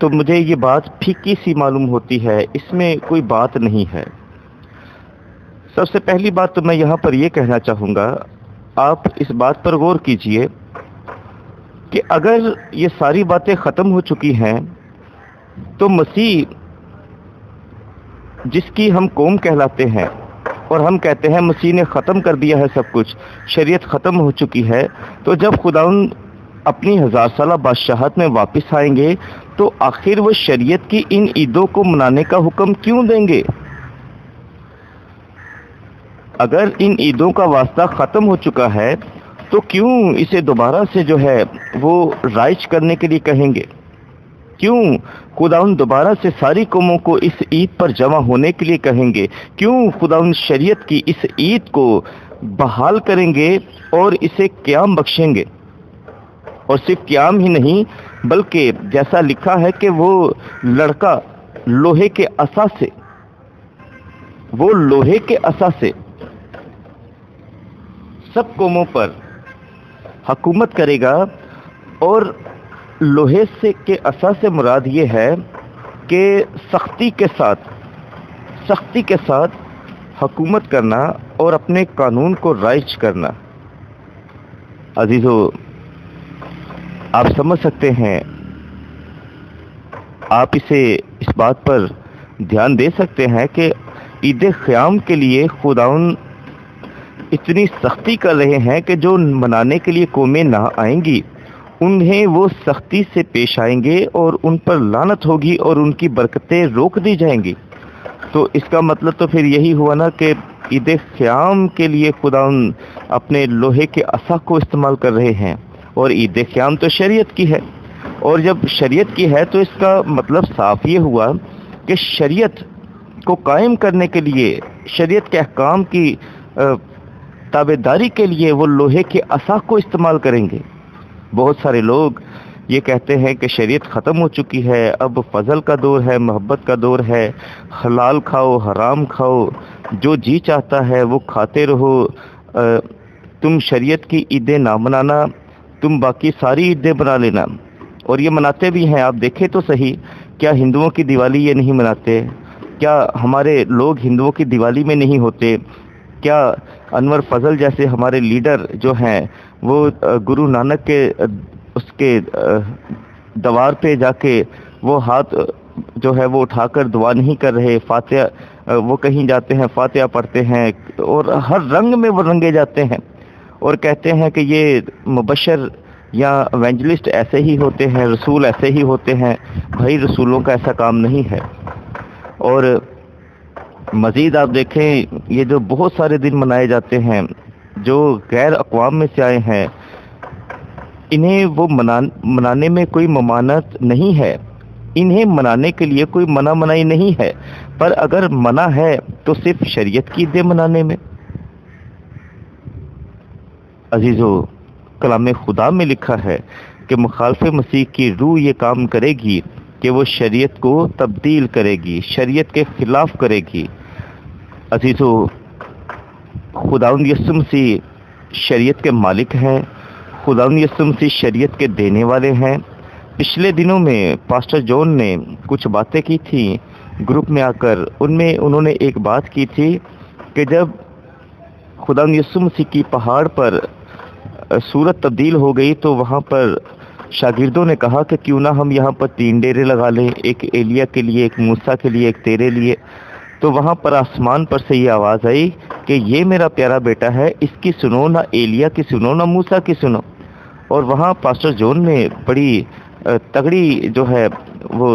تو مجھے یہ بات پھیکی سی معلوم ہوتی ہے، اس میں کوئی بات نہیں ہے۔ سب سے پہلی بات تو میں یہاں پر یہ کہنا چاہوں گا، آپ اس بات پر غور کیجئے کہ اگر یہ ساری باتیں ختم ہو چکی ہیں تو مسیح جس کی ہم قوم کہلاتے ہیں اور ہم کہتے ہیں مسیح نے ختم کر دیا ہے سب کچھ، شریعت ختم ہو چکی ہے، تو جب خداوند اپنی 1000 سالہ بادشاہت میں واپس آئیں گے تو آخر وہ شریعت کی ان عیدوں کو منانے کا حکم کیوں دیں گے؟ اگر ان عیدوں کا واسطہ ختم ہو چکا ہے تو کیوں اسے دوبارہ سے جو ہے وہ رائج کرنے کے لیے کہیں گے؟ کیوں خداوند دوبارہ سے ساری قوموں کو اس عید پر جمع ہونے کے لیے کہیں گے؟ کیوں خداوند شریعت کی اس عید کو بحال کریں گے اور اسے قیام بخشیں گے؟ اور صرف قیام ہی نہیں بلکہ جیسا لکھا ہے کہ وہ لڑکا لوہے کے عصا سے، وہ لوہے کے عصا سے سب قوموں پر حکومت کرے گا۔ اور لوہے سے کے عصا سے مراد یہ ہے کہ سختی کے ساتھ حکومت کرنا اور اپنے قانون کو رائج کرنا۔ عزیزو، آپ سمجھ سکتے ہیں، آپ اسے اس بات پر دھیان دے سکتے ہیں کہ عید قیام کے لیے خداوند اتنی سختی کر رہے ہیں کہ جو منانے کے لیے قومیں نہ آئیں گی انہیں وہ سختی سے پیش آئیں گے اور ان پر لعنت ہوگی اور ان کی برکتیں روک دی جائیں گی۔ تو اس کا مطلب تو پھر یہی ہوا نا کہ عید قیام کے لیے خداوند اپنے لوہے کے عصا کو استعمال کر رہے ہیں، اور عید قیام تو شریعت کی ہے، اور جب شریعت کی ہے تو اس کا مطلب صاف یہ ہوا کہ شریعت کو قائم کرنے کے لیے، شریعت کے احکام کی تابعداری کے لیے وہ لوہے کے عصا کو استعمال کریں گے۔ بہت سارے لوگ یہ کہتے ہیں کہ شریعت ختم ہو چکی ہے، اب فضل کا دور ہے، محبت کا دور ہے، حلال کھاؤ حرام کھاؤ، جو جی چاہتا ہے وہ کھاتے رہو، تم شریعت کی عیدیں نہ منانا، تم باقی ساری عیدیں بنا لینا۔ اور یہ مناتے بھی ہیں، آپ دیکھیں تو صحیح، کیا ہندوؤں کی دیوالی یہ نہیں مناتے؟ کیا ہمارے لوگ ہندوؤں کی دیوالی میں نہیں ہوتے؟ کیا انور فضل جیسے ہمارے لیڈر جو ہیں وہ گرو نانک کے اس کے دوار پہ جا کے وہ ہاتھ جو ہے وہ اٹھا کر دعا نہیں کر رہے؟ فاتحہ وہ کہیں جاتے ہیں فاتحہ پڑھتے ہیں اور ہر رنگ میں وہ رنگے جاتے ہیں اور کہتے ہیں کہ یہ مبشر یا ایونجلسٹ ایسے ہی ہوتے ہیں، رسول ایسے ہی ہوتے ہیں۔ بھائی رسولوں کا ایسا کام نہیں ہے۔ اور مزید آپ دیکھیں، یہ جو بہت سارے دن منائے جاتے ہیں جو غیر اقوام میں سے آئے ہیں، انہیں وہ منانے میں کوئی ممانعت نہیں ہے، انہیں منانے کے لیے کوئی منع منائی نہیں ہے، پر اگر منع ہے تو صرف شریعت کی عیدیں منانے میں۔ عزیزو، کلام خدا میں لکھا ہے کہ مخالف مسیح کی روح یہ کام کرے گی کہ وہ شریعت کو تبدیل کرے گی، شریعت کے خلاف کرے گی۔ عزیزو، خداوند یسوع مسیح شریعت کے مالک ہیں، خداوند یسوع مسیح شریعت کے دینے والے ہیں۔ پچھلے دنوں میں پاسٹر جون نے کچھ باتیں کی تھیں گروپ میں آ کر، ان میں انہوں نے ایک بات کی تھی کہ جب خداوند یسوع مسیح کی پہاڑ پر صورت تبدیل ہو گئی تو وہاں پر شاگردوں نے کہا کہ کیوں نہ ہم یہاں پر 3 ڈیرے لگا لیں، ایک ایلیا کے لیے، ایک موسیٰ کے لیے، ایک تیرے لیے۔ تو وہاں پر آسمان پر سے یہ آواز آئی کہ یہ میرا پیارا بیٹا ہے، اس کی سنو، نہ ایلیا کی سنو نہ موسیٰ کی سنو۔ اور وہاں پاسٹر جون نے بڑی تگڑی جو ہے وہ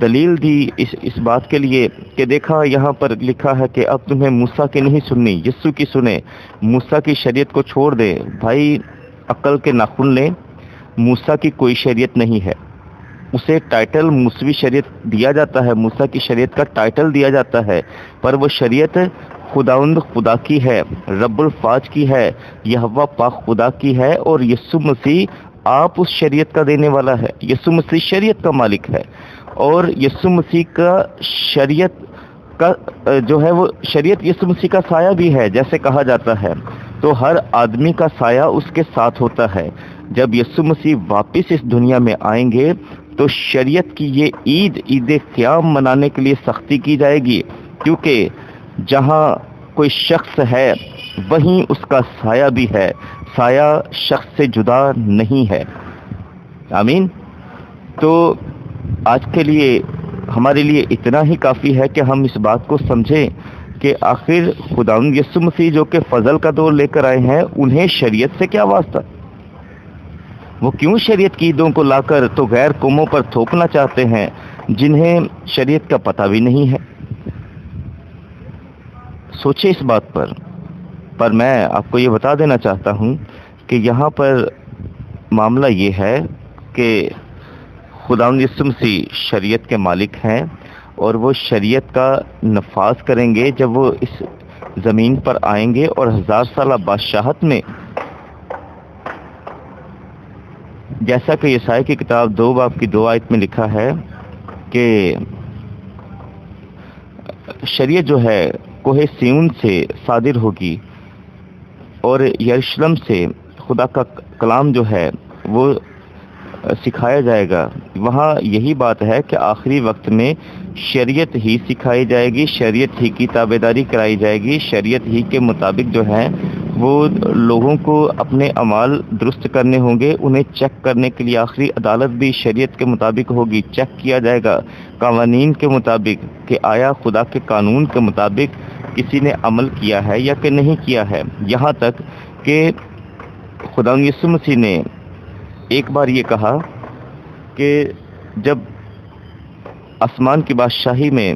دلیل دی اس بات کے لیے کہ دیکھا یہاں پر لکھا ہے کہ اب تمہیں موسیٰ کی نہیں سننی، یسوع کی سنیں، موسیٰ کی شریعت کو چھوڑ دیں۔ بھائی عقل کے ناخن لیں، موسیٰ کی کوئی شریعت نہیں ہے، اسے ٹائٹل موسوی شریعت دیا جاتا ہے، موسیٰ کی شریعت کا ٹائٹل دیا جاتا ہے، پر وہ شریعت خداوند خدا کی ہے، رب الفاظ کی ہے، یہوہ پاک خدا کی ہے، اور یسوع مسیح آپ اس شریعت کا دینے والا ہے۔ یسوع مسیح شریعت کا مالک ہے، اور یسوع مسیح کا شریعت کا جو ہے وہ شریعت یسوع مسیح کا سایہ بھی ہے جیسے کہا جاتا ہے۔ تو ہر آدمی کا سایہ اس کے ساتھ ہوتا ہے۔ جب یسوع مسیح واپس اس دنیا میں آئیں گے تو شریعت کی یہ عید قیام منانے کے لیے سختی کی جائے گی، کیونکہ جہاں کوئی شخص ہے وہیں اس کا سایہ بھی ہے، سایہ شخص سے جدا نہیں ہے۔ آمین۔ تو آج کے لیے ہمارے لیے اتنا ہی کافی ہے کہ ہم اس بات کو سمجھیں کہ آخر خداوند یسوع مسیح جو کہ فضل کا دور لے کر آئے ہیں، انہیں شریعت سے کیا واسطہ؟ وہ کیوں شریعت کی عیدوں کو لا کر تو غیر قوموں پر تھوپنا چاہتے ہیں جنہیں شریعت کا پتہ بھی نہیں ہے؟ سوچے اس بات پر میں آپ کو یہ بتا دینا چاہتا ہوں کہ یہاں پر معاملہ یہ ہے کہ خداوند یسوع مسیح شریعت کے مالک ہیں، اور وہ شریعت کا نفاذ کریں گے جب وہ اس زمین پر آئیں گے، اور 1000 سالہ بادشاہت میں، جیسا کہ یسائی کی کتاب 2 باب کی 2 آیت میں لکھا ہے کہ شریعت جو ہے کوہ سیون سے صادر ہوگی، اور یروشلم سے خدا کا کلام جو ہے وہ سکھایا جائے گا۔ وہاں یہی بات ہے کہ آخری وقت میں شریعت ہی سکھائی جائے گی، شریعت ہی کی تابعداری کرائی جائے گی، شریعت ہی کے مطابق جو ہے وہ لوگوں کو اپنے اعمال درست کرنے ہوں گے۔ انہیں چیک کرنے کے لیے آخری عدالت بھی شریعت کے مطابق ہوگی، چیک کیا جائے گا قوانین کے مطابق کہ آیا خدا کے قانون کے مطابق کسی نے عمل کیا ہے یا کہ نہیں کیا ہے۔ یہاں تک کہ خداوند یسوع مسیح نے ایک بار یہ کہا کہ جب آسمان کی بادشاہی میں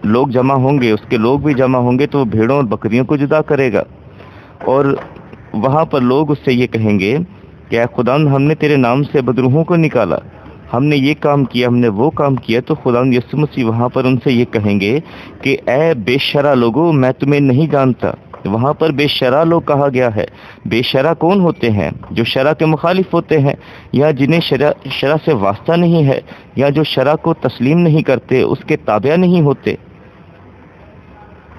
لوگ جمع ہوں گے، اس کے لوگ بھی جمع ہوں گے، تو وہ بھیڑوں اور بکریوں کو جدا کرے گا، اور وہاں پر لوگ اس سے یہ کہیں گے کہ اے خداوند، ہم نے تیرے نام سے بدروحوں کو نکالا، ہم نے یہ کام کیا، ہم نے وہ کام کیا۔ تو خداوند یسوع مسیح وہاں پر ان سے یہ کہیں گے کہ اے بے شرع لوگوں، میں تمہیں نہیں جانتا۔ وہاں پر بے شرع لوگ کہا گیا ہے۔ بے شرع کون ہوتے ہیں؟ جو شرع کے مخالف ہوتے ہیں، یا جنہیں شرع سے واسطہ نہیں ہے، یا جو شرع کو تسلیم نہیں کرتے، اس کے تابع نہیں ہوتے۔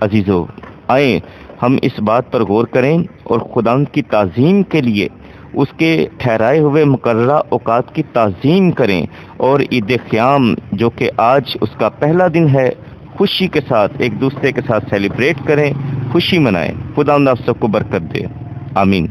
عزیزو، آئیں ہم اس بات پر غور کریں اور خداوند کی تعظیم کے لیے اس کے ٹھہرائے ہوئے مقررہ اوقات کی تعظیم کریں، اور عید قیام جو کہ آج اس کا پہلا دن ہے، خوشی کے ساتھ ایک دوسرے کے ساتھ سیلیبریٹ کریں، خوشی منائیں۔ خداوند آپ سب کو برکت دے، آمین۔